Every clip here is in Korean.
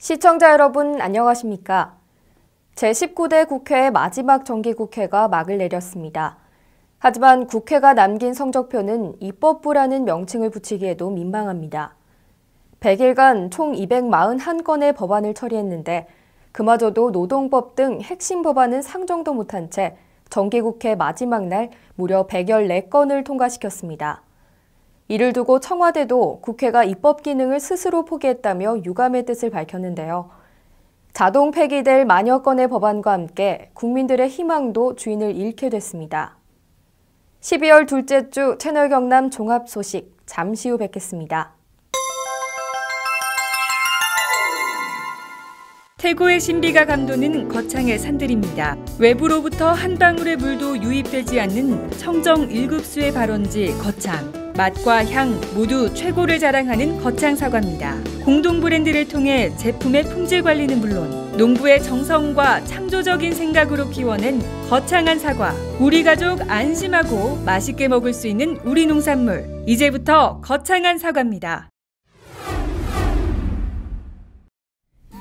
시청자 여러분 안녕하십니까? 제19대 국회의 마지막 정기국회가 막을 내렸습니다. 하지만 국회가 남긴 성적표는 입법부라는 명칭을 붙이기에도 민망합니다. 100일간 총 241건의 법안을 처리했는데 그마저도 노동법 등 핵심 법안은 상정도 못한 채 정기국회 마지막 날 무려 114건을 통과시켰습니다. 이를 두고 청와대도 국회가 입법 기능을 스스로 포기했다며 유감의 뜻을 밝혔는데요. 자동 폐기될 만여 건의 법안과 함께 국민들의 희망도 주인을 잃게 됐습니다. 12월 둘째 주 채널 경남 종합 소식 잠시 후 뵙겠습니다. 태고의 신비가 감도는 거창의 산들입니다. 외부로부터 한 방울의 물도 유입되지 않는 청정 1급수의 발원지 거창. 맛과 향 모두 최고를 자랑하는 거창 사과입니다. 공동 브랜드를 통해 제품의 품질 관리는 물론 농부의 정성과 창조적인 생각으로 키워낸 거창한 사과. 우리 가족 안심하고 맛있게 먹을 수 있는 우리 농산물. 이제부터 거창한 사과입니다.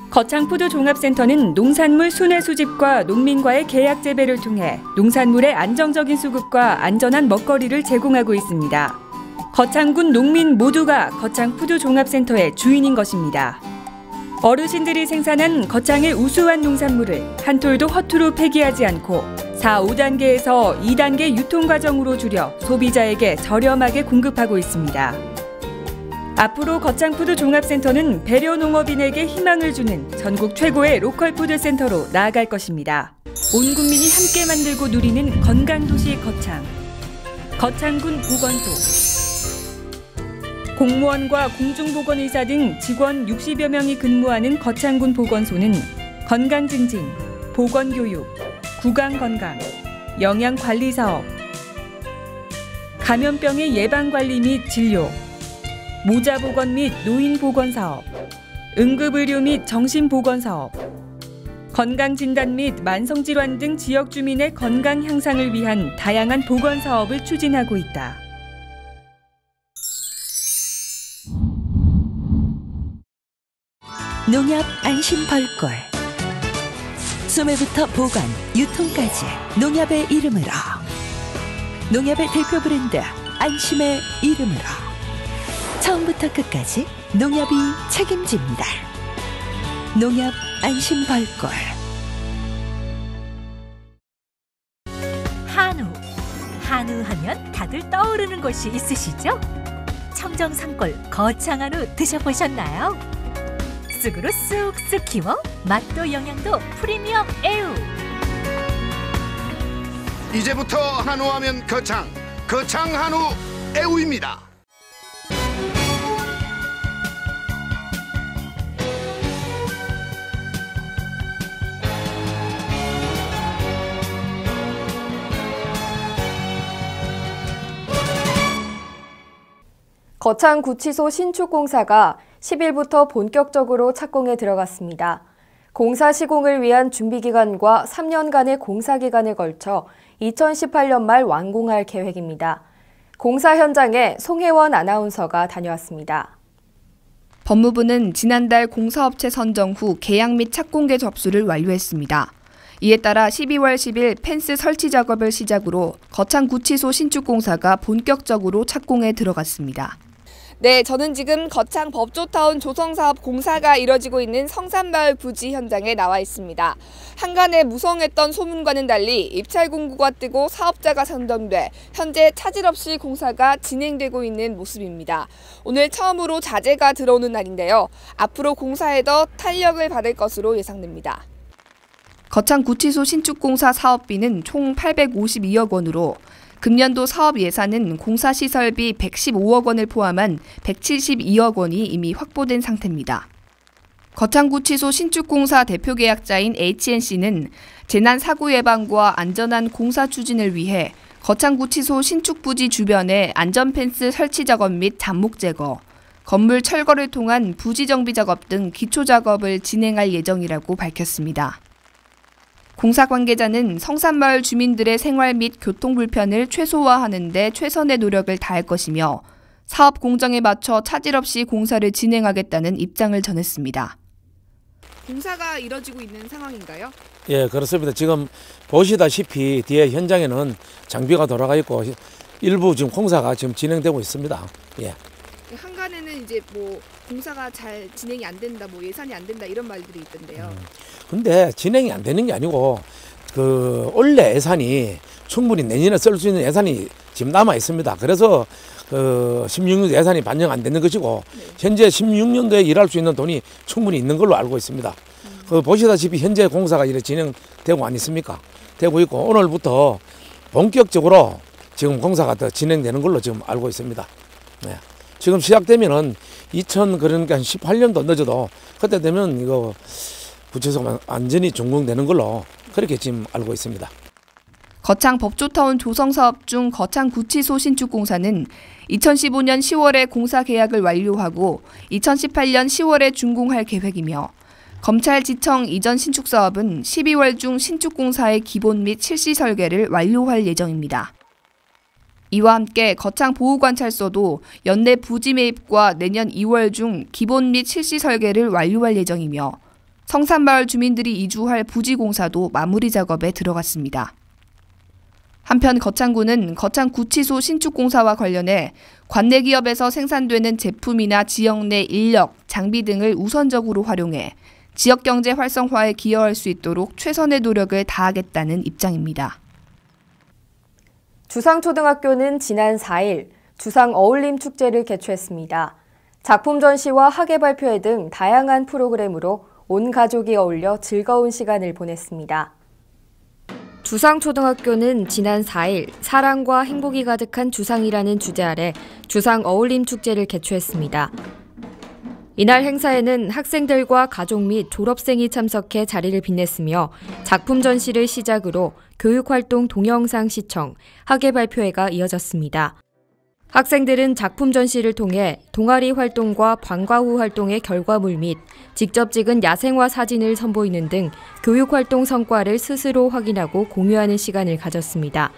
거창푸드 종합센터는 농산물 순회 수집과 농민과의 계약 재배를 통해 농산물의 안정적인 수급과 안전한 먹거리를 제공하고 있습니다. 거창군 농민 모두가 거창푸드 종합센터의 주인인 것입니다. 어르신들이 생산한 거창의 우수한 농산물을 한 톨도 허투루 폐기하지 않고 4, 5단계에서 2단계 유통 과정으로 줄여 소비자에게 저렴하게 공급하고 있습니다. 앞으로 거창푸드 종합센터는 배려 농업인에게 희망을 주는 전국 최고의 로컬푸드 센터로 나아갈 것입니다. 온 국민이 함께 만들고 누리는 건강도시 거창. 거창군 보건소. 공무원과 공중보건의사 등 직원 60여 명이 근무하는 거창군 보건소는 건강증진, 보건교육, 구강건강, 영양관리사업, 감염병의 예방관리 및 진료, 모자보건 및 노인보건사업, 응급의료 및 정신보건사업, 건강진단 및 만성질환 등 지역 주민의 건강 향상을 위한 다양한 보건사업을 추진하고 있다. 농협 안심 벌꿀. 소매부터 보관, 유통까지 농협의 이름으로. 농협의 대표 브랜드 안심의 이름으로. 처음부터 끝까지 농협이 책임집니다. 농협 안심 벌꿀. 한우 하면 다들 떠오르는 곳이 있으시죠? 청정 산골 거창 한우 드셔보셨나요? 쑥으로 쑥쑥 키워 맛도 영양도 프리미엄 애우. 이제부터 한우하면 거창 한우 애우입니다. 거창구치소 신축공사가 10일부터 본격적으로 착공에 들어갔습니다. 공사 시공을 위한 준비기간과 3년간의 공사기간을 걸쳐 2018년 말 완공할 계획입니다. 공사 현장에 송혜원 아나운서가 다녀왔습니다. 법무부는 지난달 공사업체 선정 후 계약 및 착공계 접수를 완료했습니다. 이에 따라 12월 10일 펜스 설치 작업을 시작으로 거창구치소 신축공사가 본격적으로 착공에 들어갔습니다. 네, 저는 지금 거창 법조타운 조성사업 공사가 이뤄지고 있는 성산마을 부지 현장에 나와 있습니다. 한간에 무성했던 소문과는 달리 입찰 공고가 뜨고 사업자가 선정돼 현재 차질 없이 공사가 진행되고 있는 모습입니다. 오늘 처음으로 자재가 들어오는 날인데요. 앞으로 공사에 더 탄력을 받을 것으로 예상됩니다. 거창구치소 신축공사 사업비는 총 852억 원으로 금년도 사업 예산은 공사시설비 115억 원을 포함한 172억 원이 이미 확보된 상태입니다. 거창구치소 신축공사 대표 계약자인 H&C는 재난 사고 예방과 안전한 공사 추진을 위해 거창구치소 신축부지 주변에 안전펜스 설치 작업 및 잠목 제거, 건물 철거를 통한 부지 정비 작업 등 기초 작업을 진행할 예정이라고 밝혔습니다. 공사 관계자는 성산마을 주민들의 생활 및 교통 불편을 최소화하는 데 최선의 노력을 다할 것이며 사업 공정에 맞춰 차질 없이 공사를 진행하겠다는 입장을 전했습니다. 공사가 이뤄지고 있는 상황인가요? 예, 그렇습니다. 지금 보시다시피 뒤에 현장에는 장비가 돌아가 있고 일부 지금 공사가 지금 진행되고 있습니다. 예. 한간에는 이제 뭐 공사가 잘 진행이 안 된다, 뭐 예산이 안 된다 이런 말들이 있던데요. 근데 진행이 안 되는 게 아니고 원래 예산이 충분히 내년에 쓸 수 있는 예산이 지금 남아 있습니다. 그래서 16년도 예산이 반영 안 되는 것이고 현재 16년도에 일할 수 있는 돈이 충분히 있는 걸로 알고 있습니다. 보시다시피 현재 공사가 이렇게 진행되고 안 있습니까? 되고 있고 오늘부터 본격적으로 지금 공사가 더 진행되는 걸로 지금 알고 있습니다. 네. 지금 시작되면은 그러니까 18년도 늦어도 그때 되면 이거 구체적으로 완전히 준공되는 걸로 그렇게 지금 알고 있습니다. 거창 법조타운 조성 사업 중 거창 구치소 신축 공사는 2015년 10월에 공사 계약을 완료하고 2018년 10월에 준공할 계획이며 검찰지청 이전 신축 사업은 12월 중 신축 공사의 기본 및 실시 설계를 완료할 예정입니다. 이와 함께 거창 보호관찰소도 연내 부지 매입과 내년 2월 중 기본 및 실시 설계를 완료할 예정이며 성산마을 주민들이 이주할 부지 공사도 마무리 작업에 들어갔습니다. 한편 거창구는 거창 구치소 신축 공사와 관련해 관내 기업에서 생산되는 제품이나 지역 내 인력, 장비 등을 우선적으로 활용해 지역 경제 활성화에 기여할 수 있도록 최선의 노력을 다하겠다는 입장입니다. 주상초등학교는 지난 4일 주상어울림축제를 개최했습니다. 작품 전시와 학예 발표회 등 다양한 프로그램으로 온 가족이 어울려 즐거운 시간을 보냈습니다. 주상초등학교는 지난 4일 사랑과 행복이 가득한 주상이라는 주제 아래 주상어울림축제를 개최했습니다. 이날 행사에는 학생들과 가족 및 졸업생이 참석해 자리를 빛냈으며 작품 전시를 시작으로 교육활동 동영상 시청, 학예 발표회가 이어졌습니다. 학생들은 작품 전시를 통해 동아리 활동과 방과 후 활동의 결과물 및 직접 찍은 야생화 사진을 선보이는 등 교육활동 성과를 스스로 확인하고 공유하는 시간을 가졌습니다.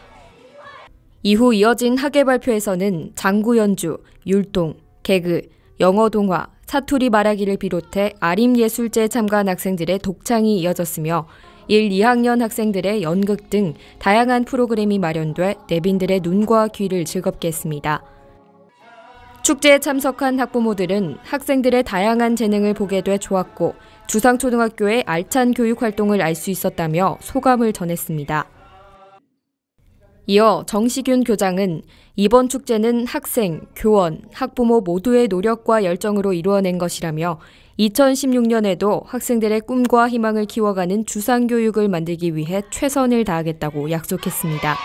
이후 이어진 학예 발표에서는 장구 연주, 율동, 개그, 영어 동화, 사투리 말하기를 비롯해 아림예술제에 참가한 학생들의 독창이 이어졌으며 1, 2학년 학생들의 연극 등 다양한 프로그램이 마련돼 내빈들의 눈과 귀를 즐겁게 했습니다. 축제에 참석한 학부모들은 학생들의 다양한 재능을 보게 돼 좋았고 주상초등학교의 알찬 교육 활동을 알 수 있었다며 소감을 전했습니다. 이어 정시균 교장은 이번 축제는 학생, 교원, 학부모 모두의 노력과 열정으로 이루어낸 것이라며 2016년에도 학생들의 꿈과 희망을 키워가는 주상교육을 만들기 위해 최선을 다하겠다고 약속했습니다.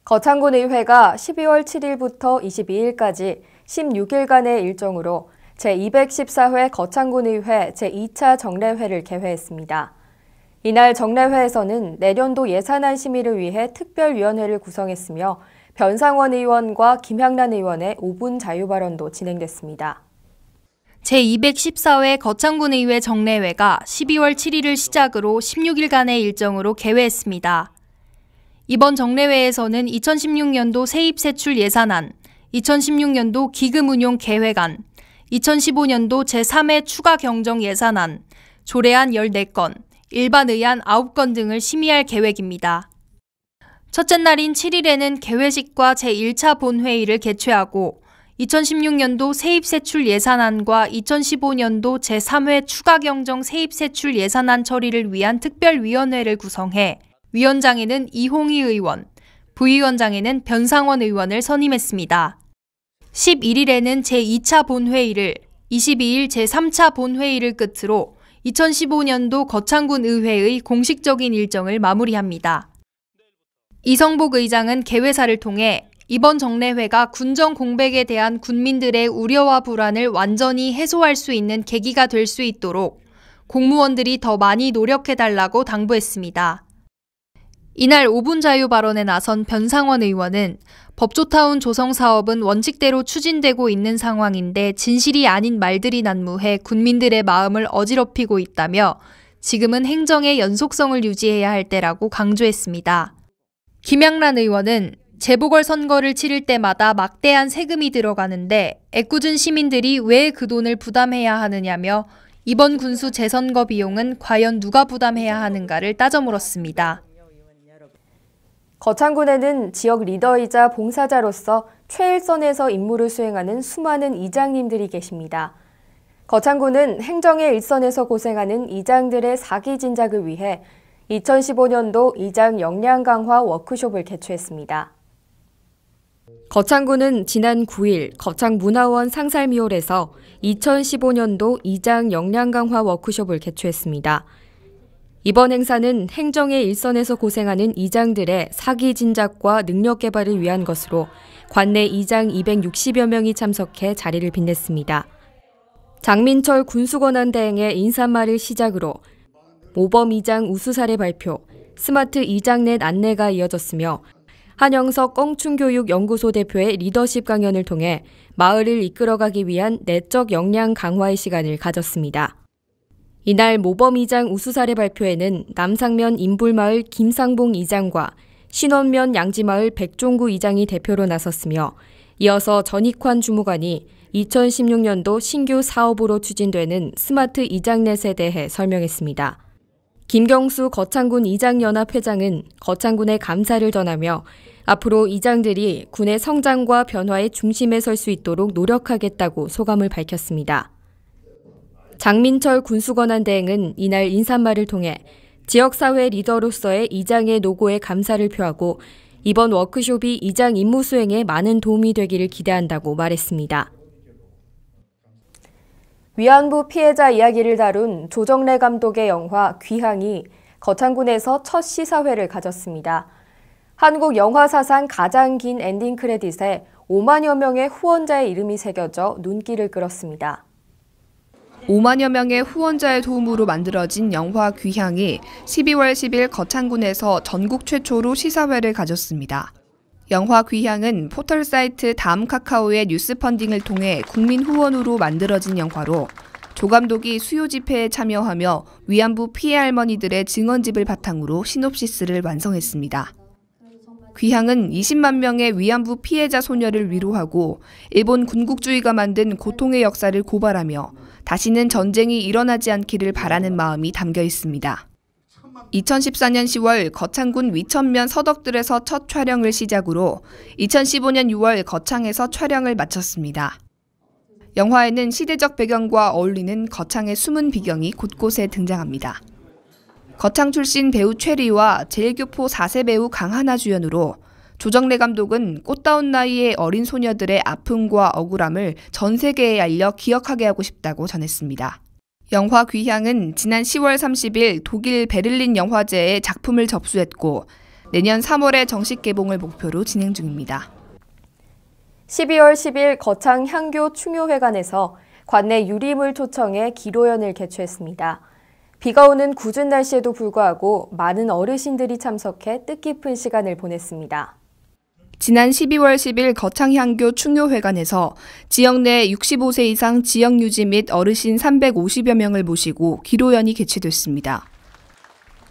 거창군의회가 12월 7일부터 22일까지 16일간의 일정으로 제214회 거창군의회 제2차 정례회를 개회했습니다. 이날 정례회에서는 내년도 예산안 심의를 위해 특별위원회를 구성했으며 변상원 의원과 김향란 의원의 5분 자유발언도 진행됐습니다. 제214회 거창군의회 정례회가 12월 7일을 시작으로 16일간의 일정으로 개회했습니다. 이번 정례회에서는 2016년도 세입세출 예산안, 2016년도 기금운용 계획안, 2015년도 제3회 추가 경정 예산안, 조례안 14건, 일반 의안 9건 등을 심의할 계획입니다. 첫째 날인 7일에는 개회식과 제1차 본회의를 개최하고 2016년도 세입세출 예산안과 2015년도 제3회 추가 경정 세입세출 예산안 처리를 위한 특별위원회를 구성해 위원장에는 이홍희 의원, 부위원장에는 변상원 의원을 선임했습니다. 11일에는 제2차 본회의를, 22일 제3차 본회의를 끝으로 2015년도 거창군 의회의 공식적인 일정을 마무리합니다. 이성복 의장은 개회사를 통해 이번 정례회가 군정 공백에 대한 군민들의 우려와 불안을 완전히 해소할 수 있는 계기가 될 수 있도록 공무원들이 더 많이 노력해달라고 당부했습니다. 이날 5분 자유 발언에 나선 변상원 의원은 법조타운 조성 사업은 원칙대로 추진되고 있는 상황인데 진실이 아닌 말들이 난무해 군민들의 마음을 어지럽히고 있다며 지금은 행정의 연속성을 유지해야 할 때라고 강조했습니다. 김향란 의원은 재보궐선거를 치를 때마다 막대한 세금이 들어가는데 애꿎은 시민들이 왜 그 돈을 부담해야 하느냐며 이번 군수 재선거 비용은 과연 누가 부담해야 하는가를 따져 물었습니다. 거창군에는 지역 리더이자 봉사자로서 최일선에서 임무를 수행하는 수많은 이장님들이 계십니다. 거창군은 행정의 일선에서 고생하는 이장들의 사기 진작을 위해 2015년도 이장 역량 강화 워크숍을 개최했습니다. 거창군은 지난 9일 거창문화원 상살미홀에서 2015년도 이장 역량 강화 워크숍을 개최했습니다. 이번 행사는 행정의 일선에서 고생하는 이장들의 사기 진작과 능력 개발을 위한 것으로 관내 이장 260여 명이 참석해 자리를 빛냈습니다. 장민철 군수권한대행의 인사말을 시작으로 모범 이장 우수 사례 발표, 스마트 이장넷 안내가 이어졌으며 한영석 껑충교육연구소 대표의 리더십 강연을 통해 마을을 이끌어가기 위한 내적 역량 강화의 시간을 가졌습니다. 이날 모범 이장 우수 사례 발표에는 남상면 인불마을 김상봉 이장과 신원면 양지마을 백종구 이장이 대표로 나섰으며 이어서 전익환 주무관이 2016년도 신규 사업으로 추진되는 스마트 이장넷에 대해 설명했습니다. 김경수 거창군 이장연합 회장은 거창군에 감사를 전하며 앞으로 이장들이 군의 성장과 변화의 중심에 설 수 있도록 노력하겠다고 소감을 밝혔습니다. 장민철 군수권한대행은 이날 인사말을 통해 지역사회 리더로서의 이장의 노고에 감사를 표하고 이번 워크숍이 이장 임무 수행에 많은 도움이 되기를 기대한다고 말했습니다. 위안부 피해자 이야기를 다룬 조정래 감독의 영화 귀향이 거창군에서 첫 시사회를 가졌습니다. 한국 영화 사상 가장 긴 엔딩 크레딧에 5만여 명의 후원자의 이름이 새겨져 눈길을 끌었습니다. 5만여 명의 후원자의 도움으로 만들어진 영화 귀향이 12월 10일 거창군에서 전국 최초로 시사회를 가졌습니다. 영화 귀향은 포털 사이트 다음 카카오의 뉴스 펀딩을 통해 국민 후원으로 만들어진 영화로 조 감독이 수요 집회에 참여하며 위안부 피해 할머니들의 증언집을 바탕으로 시놉시스를 완성했습니다. 귀향은 20만 명의 위안부 피해자 소녀를 위로하고 일본 군국주의가 만든 고통의 역사를 고발하며 다시는 전쟁이 일어나지 않기를 바라는 마음이 담겨 있습니다. 2014년 10월 거창군 위천면 서덕들에서 첫 촬영을 시작으로 2015년 6월 거창에서 촬영을 마쳤습니다. 영화에는 시대적 배경과 어울리는 거창의 숨은 비경이 곳곳에 등장합니다. 거창 출신 배우 최리와 제일교포 4세 배우 강하나 주연으로 조정래 감독은 꽃다운 나이의 어린 소녀들의 아픔과 억울함을 전 세계에 알려 기억하게 하고 싶다고 전했습니다. 영화 귀향은 지난 10월 30일 독일 베를린 영화제에 작품을 접수했고 내년 3월에 정식 개봉을 목표로 진행 중입니다. 12월 10일 거창 향교 충효회관에서 관내 유림을 초청해 기로연을 개최했습니다. 비가 오는 궂은 날씨에도 불구하고 많은 어르신들이 참석해 뜻깊은 시간을 보냈습니다. 지난 12월 10일 거창향교 충효회관에서 지역 내 65세 이상 지역 유지 및 어르신 350여 명을 모시고 기로연이 개최됐습니다.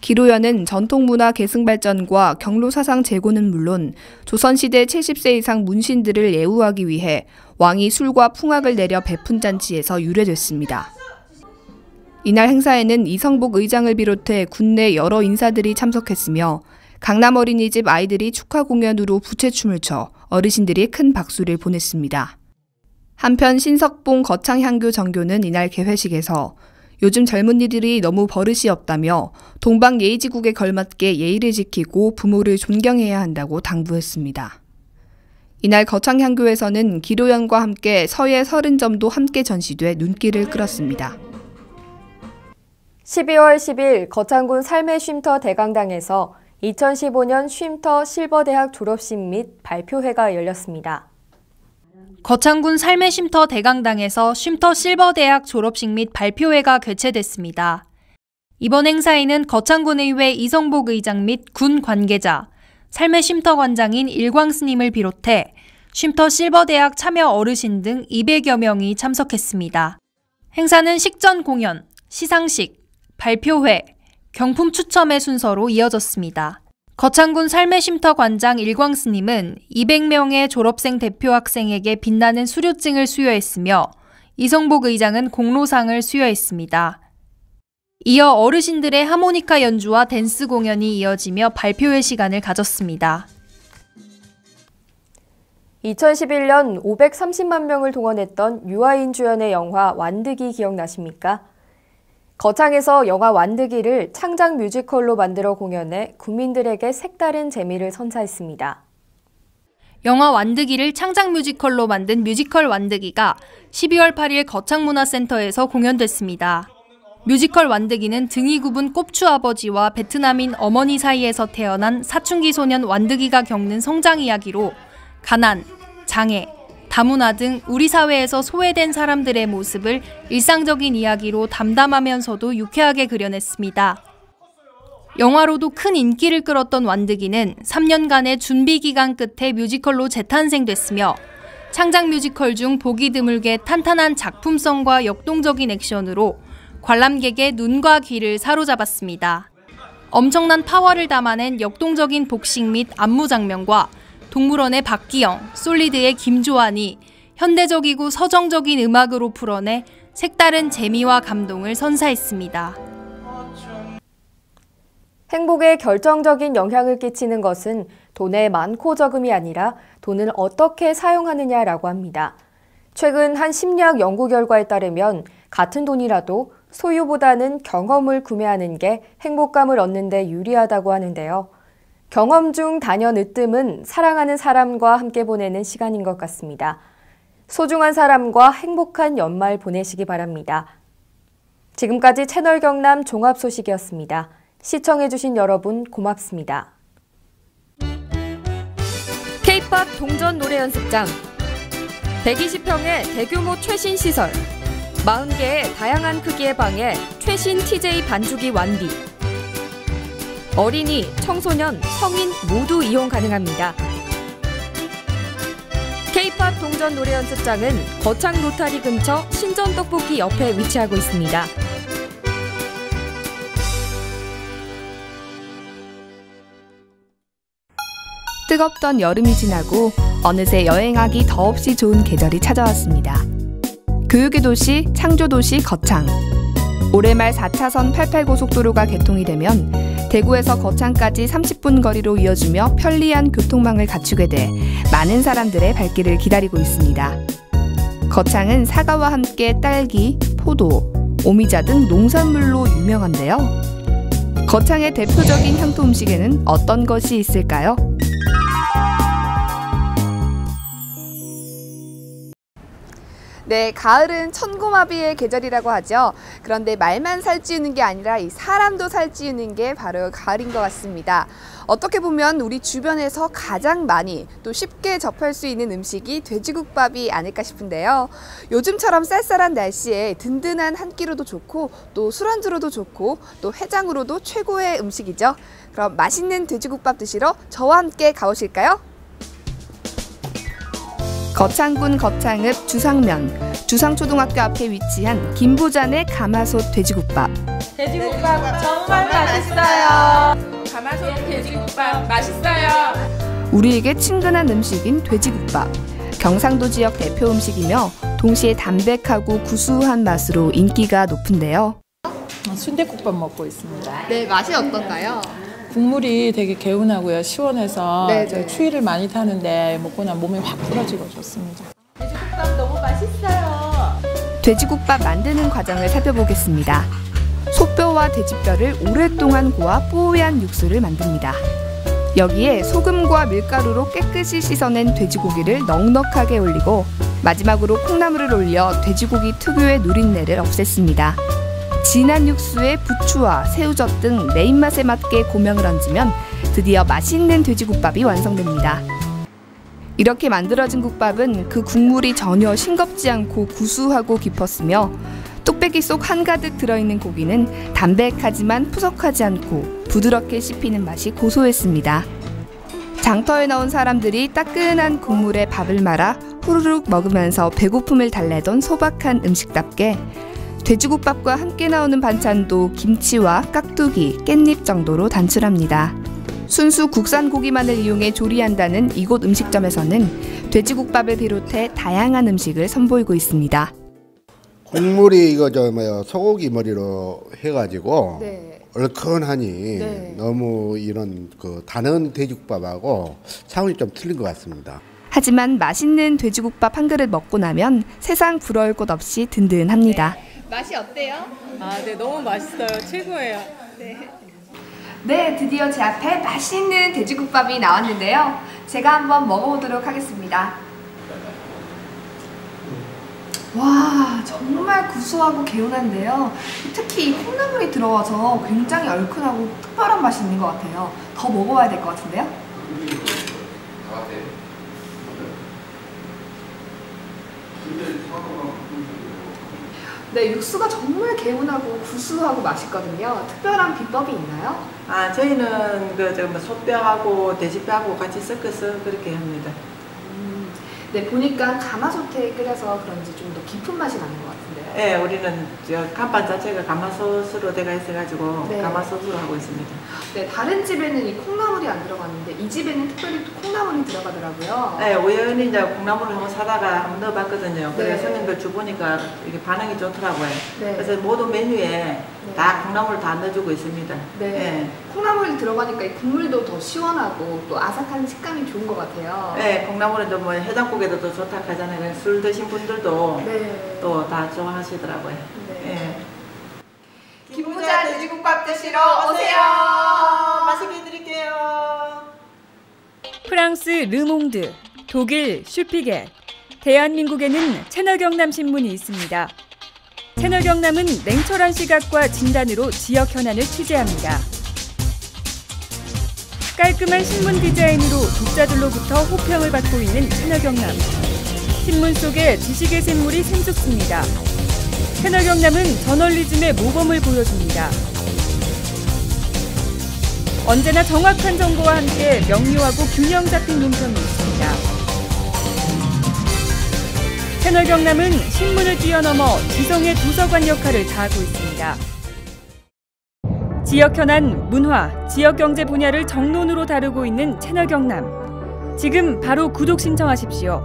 기로연은 전통문화 계승 발전과 경로사상 재고는 물론 조선시대 70세 이상 문신들을 예우하기 위해 왕이 술과 풍악을 내려 베푼 잔치에서 유래됐습니다. 이날 행사에는 이성복 의장을 비롯해 군내 여러 인사들이 참석했으며 강남 어린이집 아이들이 축하 공연으로 부채춤을 춰 어르신들이 큰 박수를 보냈습니다. 한편 신석봉 거창향교 정교는 이날 개회식에서 요즘 젊은이들이 너무 버릇이 없다며 동방예의지국에 걸맞게 예의를 지키고 부모를 존경해야 한다고 당부했습니다. 이날 거창향교에서는 기로연과 함께 서예 30점도 함께 전시돼 눈길을 끌었습니다. 12월 10일 거창군 삶의 쉼터 대강당에서 2015년 쉼터 실버대학 졸업식 및 발표회가 열렸습니다. 거창군 삶의 쉼터 대강당에서 쉼터 실버대학 졸업식 및 발표회가 개최됐습니다. 이번 행사에는 거창군의회 이성복 의장 및 군 관계자, 삶의 쉼터 관장인 일광스님을 비롯해 쉼터 실버대학 참여 어르신 등 200여 명이 참석했습니다. 행사는 식전 공연, 시상식, 발표회, 경품 추첨의 순서로 이어졌습니다. 거창군 삶의 쉼터 관장 일광스님은 200명의 졸업생 대표 학생에게 빛나는 수료증을 수여했으며 이성복 의장은 공로상을 수여했습니다. 이어 어르신들의 하모니카 연주와 댄스 공연이 이어지며 발표회 시간을 가졌습니다. 2011년 530만 명을 동원했던 유아인 주연의 영화 완득이 기억나십니까? 거창에서 영화 완득이를 창작 뮤지컬로 만들어 공연해 국민들에게 색다른 재미를 선사했습니다. 영화 완득이를 창작 뮤지컬로 만든 뮤지컬 완득이가 12월 8일 거창문화센터에서 공연됐습니다. 뮤지컬 완득이는 등이 굽은 꼽추 아버지와 베트남인 어머니 사이에서 태어난 사춘기 소년 완득이가 겪는 성장 이야기로 가난, 장애, 다문화 등 우리 사회에서 소외된 사람들의 모습을 일상적인 이야기로 담담하면서도 유쾌하게 그려냈습니다. 영화로도 큰 인기를 끌었던 완득이는 3년간의 준비 기간 끝에 뮤지컬로 재탄생됐으며 창작 뮤지컬 중 보기 드물게 탄탄한 작품성과 역동적인 액션으로 관람객의 눈과 귀를 사로잡았습니다. 엄청난 파워를 담아낸 역동적인 복식 및 안무 장면과 동물원의 박기영, 솔리드의 김조한이 현대적이고 서정적인 음악으로 풀어내 색다른 재미와 감동을 선사했습니다. 행복에 결정적인 영향을 끼치는 것은 돈의 많고 적음이 아니라 돈을 어떻게 사용하느냐라고 합니다. 최근 한 심리학 연구 결과에 따르면 같은 돈이라도 소유보다는 경험을 구매하는 게 행복감을 얻는 데 유리하다고 하는데요. 경험 중 단연 으뜸은 사랑하는 사람과 함께 보내는 시간인 것 같습니다. 소중한 사람과 행복한 연말 보내시기 바랍니다. 지금까지 채널 경남 종합소식이었습니다. 시청해주신 여러분 고맙습니다. K-POP 동전 노래 연습장 120평의 대규모 최신 시설 40개의 다양한 크기의 방에 최신 TJ 반주기 완비 어린이, 청소년, 성인 모두 이용 가능합니다. K-POP 동전 노래 연습장은 거창 로타리 근처 신전 떡볶이 옆에 위치하고 있습니다. 뜨겁던 여름이 지나고 어느새 여행하기 더없이 좋은 계절이 찾아왔습니다. 교육의 도시, 창조도시 거창. 올해 말 4차선 88고속도로가 개통이 되면 대구에서 거창까지 30분 거리로 이어지며 편리한 교통망을 갖추게 돼 많은 사람들의 발길을 기다리고 있습니다. 거창은 사과와 함께 딸기, 포도, 오미자 등 농산물로 유명한데요. 거창의 대표적인 향토 음식에는 어떤 것이 있을까요? 네, 가을은 천고마비의 계절이라고 하죠. 그런데 말만 살찌우는 게 아니라 이 사람도 살찌우는 게 바로 가을인 것 같습니다. 어떻게 보면 우리 주변에서 가장 많이 또 쉽게 접할 수 있는 음식이 돼지국밥이 아닐까 싶은데요. 요즘처럼 쌀쌀한 날씨에 든든한 한 끼로도 좋고 또 술안주로도 좋고 또 해장으로도 최고의 음식이죠. 그럼 맛있는 돼지국밥 드시러 저와 함께 가보실까요? 거창군 거창읍 주상면, 주상초등학교 앞에 위치한 김부잔의 가마솥 돼지국밥. 돼지국밥 정말 맛있어요. 가마솥 돼지국밥 맛있어요. 우리에게 친근한 음식인 돼지국밥. 경상도 지역 대표 음식이며 동시에 담백하고 구수한 맛으로 인기가 높은데요. 순댓국밥 먹고 있습니다. 네, 맛이 어떤가요? 국물이 되게 개운하고요. 시원해서 네. 추위를 많이 타는데 먹고 나면 몸이 확 풀어지고 좋습니다. 돼지국밥 너무 맛있어요. 돼지국밥 만드는 과정을 살펴보겠습니다. 소뼈와 돼지뼈를 오랫동안 고아 뽀얀 육수를 만듭니다. 여기에 소금과 밀가루로 깨끗이 씻어낸 돼지고기를 넉넉하게 올리고 마지막으로 콩나물을 올려 돼지고기 특유의 누린내를 없앴습니다. 진한 육수에 부추와 새우젓 등 내 입맛에 맞게 고명을 얹으면 드디어 맛있는 돼지국밥이 완성됩니다. 이렇게 만들어진 국밥은 그 국물이 전혀 싱겁지 않고 구수하고 깊었으며 뚝배기 속 한가득 들어있는 고기는 담백하지만 푸석하지 않고 부드럽게 씹히는 맛이 고소했습니다. 장터에 나온 사람들이 따끈한 국물에 밥을 말아 후루룩 먹으면서 배고픔을 달래던 소박한 음식답게 돼지국밥과 함께 나오는 반찬도 김치와 깍두기, 깻잎 정도로 단출합니다. 순수 국산 고기만을 이용해 조리한다는 이곳 음식점에서는 돼지국밥을 비롯해 다양한 음식을 선보이고 있습니다. 국물이 이거 소고기 머리로 해가지고 네. 얼큰하니 네. 너무 이런 그 다른 돼지국밥하고 차원이 좀 틀린 것 같습니다. 하지만 맛있는 돼지국밥 한 그릇 먹고 나면 세상 부러울 곳 없이 든든합니다. 맛이 어때요? 네, 너무 맛있어요. 최고예요. 네, 드디어 제 앞에 맛있는 돼지국밥이 나왔는데요. 제가 한번 먹어보도록 하겠습니다. 와, 정말 구수하고 개운한데요. 특히 이 콩나물이 들어가서 굉장히 얼큰하고 특별한 맛이 있는 것 같아요. 더 먹어봐야 될 것 같은데요. 네, 육수가 정말 개운하고 구수하고 맛있거든요. 특별한 비법이 있나요? 저희는 소뼈하고 돼지뼈하고 같이 섞어서 그렇게 합니다. 네, 보니까 가마솥에 끓여서 그런지 좀 더 깊은 맛이 나는 것 같은데요. 네, 우리는 간판 자체가 가마솥으로 되어 있어가지고 네. 가마솥으로 하고 있습니다. 네, 다른 집에는 이 콩나물이 안 들어갔는데 이 집에는 특별히 또 콩나물이 들어가더라고요. 네, 우연히 이제 콩나물을 한번 사다가 한번 넣어봤거든요. 그래서 네. 손님들 주보니까 이게 반응이 좋더라고요. 네. 그래서 모든 메뉴에 다 콩나물 다 넣어주고 있습니다. 네. 콩나물이 들어가니까 이 국물도 더 시원하고 또 아삭한 식감이 좋은 것 같아요. 네, 콩나물은 또 뭐 해장국에도 또 좋다 하잖아요. 술 드신 분들도 네. 또 다 좋아하시더라고요. 네. 김부자 돼지국밥 드시러 오세요. 맛있게 드릴게요. 프랑스 르몽드, 독일 슈피겔, 대한민국에는 채널경남신문이 있습니다. 채널경남은 냉철한 시각과 진단으로 지역 현안을 취재합니다. 깔끔한 신문 디자인으로 독자들로부터 호평을 받고 있는 채널경남. 신문 속에 지식의 샘물이 샘솟습니다. 채널경남은 저널리즘의 모범을 보여줍니다. 언제나 정확한 정보와 함께 명료하고 균형 잡힌 논평이 있습니다. 채널경남은 신문을 뛰어넘어 지성의 도서관 역할을 다하고 있습니다. 지역 현안, 문화, 지역 경제 분야를 정론으로 다루고 있는 채널경남. 지금 바로 구독 신청하십시오.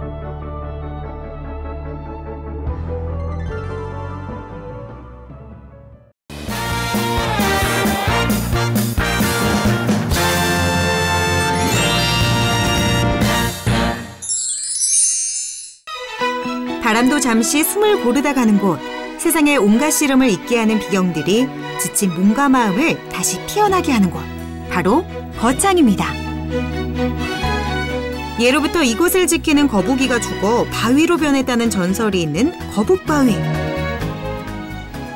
바람도 잠시 숨을 고르다 가는 곳, 세상의 온갖 시름을 잊게 하는 비경들이 지친 몸과 마음을 다시 피어나게 하는 곳, 바로 거창입니다. 예로부터 이곳을 지키는 거북이가 죽어 바위로 변했다는 전설이 있는 거북바위.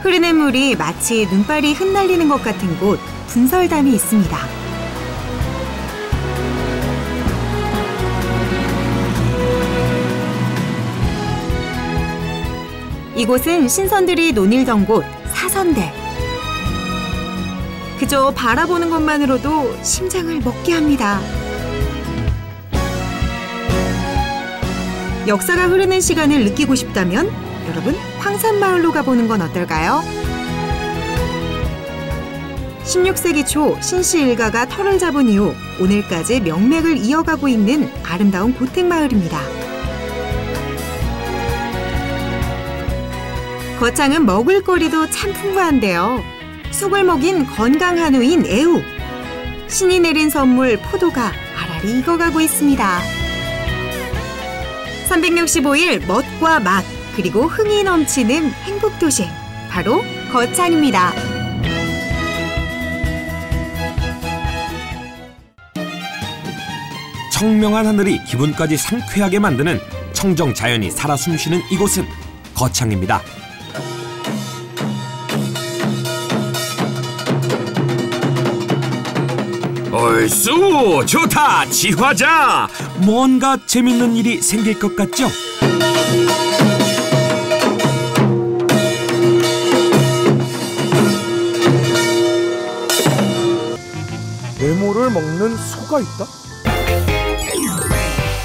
흐르는 물이 마치 눈발이 흩날리는 것 같은 곳, 분설담이 있습니다. 이곳은 신선들이 논일던 곳, 사선대. 그저 바라보는 것만으로도 심장을 먹게 합니다. 역사가 흐르는 시간을 느끼고 싶다면 여러분, 황산마을로 가보는 건 어떨까요? 16세기 초 신씨 일가가 터를 잡은 이후 오늘까지 명맥을 이어가고 있는 아름다운 고택마을입니다. 거창은 먹을거리도 참 풍부한데요. 쑥을 먹인 건강 한우인 애우. 신이 내린 선물 포도가 알알이 익어가고 있습니다. 365일 멋과 맛, 그리고 흥이 넘치는 행복도시. 바로 거창입니다. 청명한 하늘이 기분까지 상쾌하게 만드는 청정 자연이 살아 숨쉬는 이곳은 거창입니다. 얼쑤 좋다 지화자. 뭔가 재밌는 일이 생길 것 같죠? 네모를 먹는 소가 있다?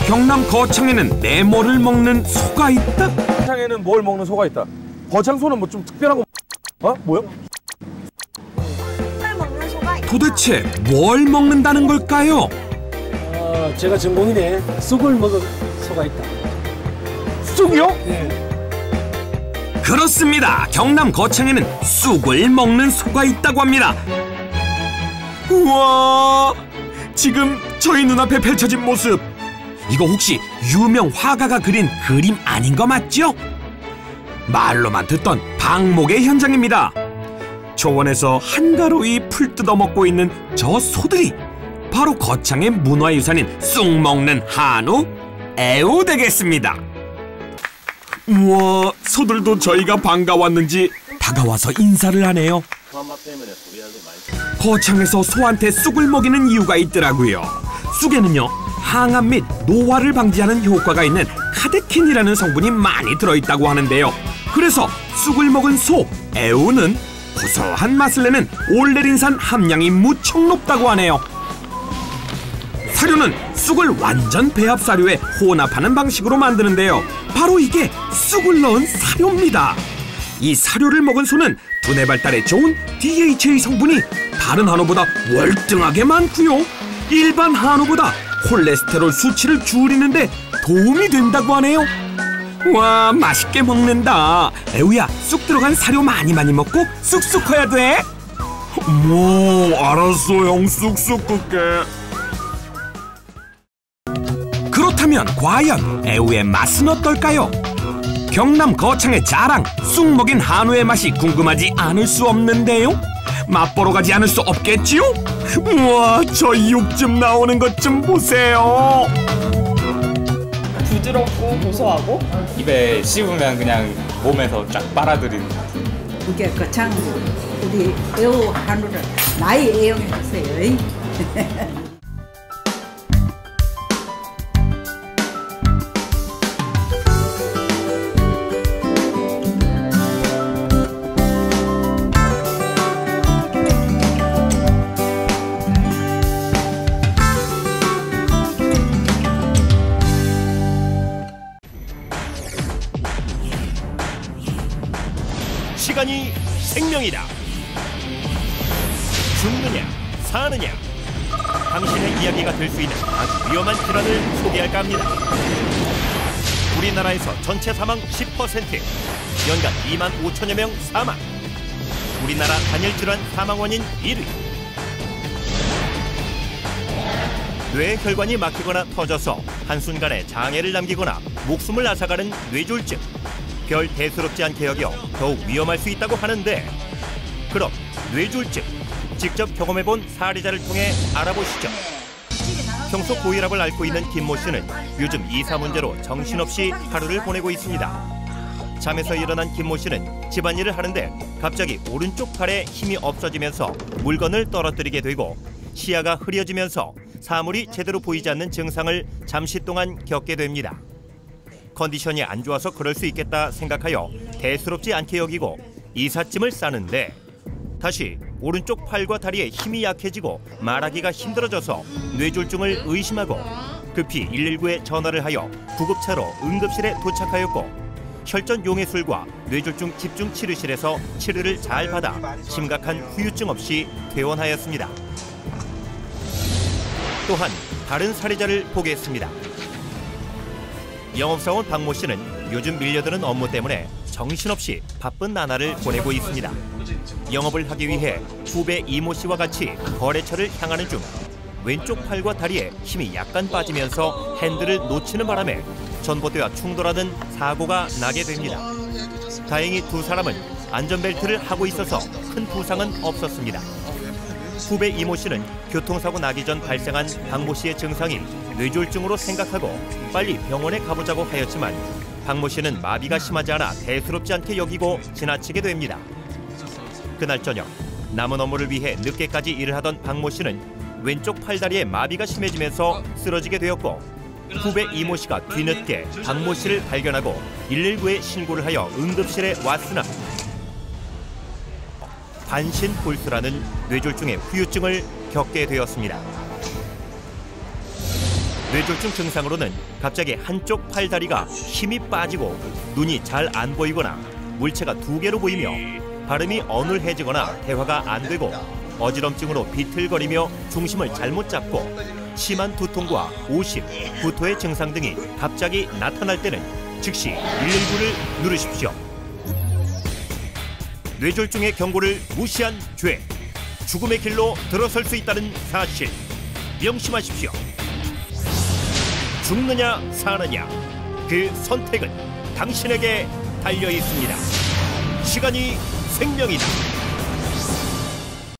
경남 거창에는 네모를 먹는 소가 있다? 거창에는 뭘 먹는 소가 있다? 거창소는 뭐 좀 특별한 거 뭐야? 도대체 뭘 먹는다는 걸까요? 제가 전공인데 쑥을 먹은 소가 있다. 쑥이요? 네. 그렇습니다. 경남 거창에는 쑥을 먹는 소가 있다고 합니다. 우와, 지금 저희 눈앞에 펼쳐진 모습, 이거 혹시 유명 화가가 그린 그림 아닌 거 맞죠? 말로만 듣던 방목의 현장입니다. 초원에서 한가로이 풀 뜯어먹고 있는 저 소들이 바로 거창의 문화유산인 쑥 먹는 한우, 애우 되겠습니다. 우와, 소들도 저희가 반가웠는지 다가와서 인사를 하네요. 거창에서 소한테 쑥을 먹이는 이유가 있더라고요. 쑥에는요, 항암 및 노화를 방지하는 효과가 있는 카테킨이라는 성분이 많이 들어있다고 하는데요. 그래서 쑥을 먹은 소, 애우는 고소한 맛을 내는 올레린산 함량이 무척 높다고 하네요. 사료는 쑥을 완전 배합 사료에 혼합하는 방식으로 만드는데요. 바로 이게 쑥을 넣은 사료입니다. 이 사료를 먹은 소는 두뇌 발달에 좋은 DHA 성분이 다른 한우보다 월등하게 많고요. 일반 한우보다 콜레스테롤 수치를 줄이는데 도움이 된다고 하네요. 와, 맛있게 먹는다. 애우야, 쑥 들어간 사료 많이 먹고 쑥쑥 커야 돼. 알았어 형, 쑥쑥 클게. 그렇다면 과연 애우의 맛은 어떨까요? 경남 거창의 자랑, 쑥 먹인 한우의 맛이 궁금하지 않을 수 없는데요. 맛보러 가지 않을 수 없겠지요? 우와, 저 육 좀 나오는 것 좀 보세요. 부드럽고 고소하고 입에 씹으면 그냥 몸에서 쫙 빨아들이는. 이게 거창 우리 애우 한우를 많이 애용해 주세요. 시간이 생명이다. 죽느냐 사느냐, 당신의 이야기가 될 수 있는 아주 위험한 질환을 소개할까 합니다. 우리나라에서 전체 사망 10%, 연간 2만 5천여 명 사망. 우리나라 단일 질환 사망 원인 1위. 뇌 혈관이 막히거나 터져서 한순간에 장애를 남기거나 목숨을 앗아가는 뇌졸중. 별 대수롭지 않게 여겨 더욱 위험할 수 있다고 하는데, 그럼 뇌졸중 직접 경험해본 사례자를 통해 알아보시죠. 평소 고혈압을 앓고 있는 김모 씨는 요즘 이사 문제로 정신없이 하루를 보내고 있습니다. 잠에서 일어난 김모 씨는 집안일을 하는데 갑자기 오른쪽 팔에 힘이 없어지면서 물건을 떨어뜨리게 되고 시야가 흐려지면서 사물이 제대로 보이지 않는 증상을 잠시 동안 겪게 됩니다. 컨디션이 안 좋아서 그럴 수 있겠다 생각하여 대수롭지 않게 여기고 이삿짐을 싸는데, 다시 오른쪽 팔과 다리에 힘이 약해지고 말하기가 힘들어져서 뇌졸중을 의심하고 급히 119에 전화를 하여 구급차로 응급실에 도착하였고, 혈전 용해술과 뇌졸중 집중치료실에서 치료를 잘 받아 심각한 후유증 없이 퇴원하였습니다. 또한 다른 사례자를 보겠습니다. 영업사원 박모 씨는 요즘 밀려드는 업무 때문에 정신없이 바쁜 나날을 보내고 있습니다. 영업을 하기 위해 후배 이모 씨와 같이 거래처를 향하는 중 왼쪽 팔과 다리에 힘이 약간 빠지면서 핸들을 놓치는 바람에 전봇대와 충돌하는 사고가 나게 됩니다. 다행히 두 사람은 안전벨트를 하고 있어서 큰 부상은 없었습니다. 후배 이모 씨는 교통사고 나기 전 발생한 박모 씨의 증상이 뇌졸중으로 생각하고 빨리 병원에 가보자고 하였지만 박모 씨는 마비가 심하지 않아 대수롭지 않게 여기고 지나치게 됩니다. 그날 저녁 남은 업무를 위해 늦게까지 일을 하던 박모 씨는 왼쪽 팔다리에 마비가 심해지면서 쓰러지게 되었고, 후배 이모 씨가 뒤늦게 박모 씨를 발견하고 119에 신고를 하여 응급실에 왔으나 반신볼수라는 뇌졸중의 후유증을 겪게 되었습니다. 뇌졸중 증상으로는 갑자기 한쪽 팔다리가 힘이 빠지고 눈이 잘 안 보이거나 물체가 2개로 보이며 발음이 어눌해지거나 대화가 안 되고 어지럼증으로 비틀거리며 중심을 잘못 잡고 심한 두통과 오심, 구토의 증상 등이 갑자기 나타날 때는 즉시 119를 누르십시오. 뇌졸중의 경고를 무시한 죄, 죽음의 길로 들어설 수 있다는 사실. 명심하십시오. 죽느냐 사느냐, 그 선택은 당신에게 달려 있습니다. 시간이 생명이다.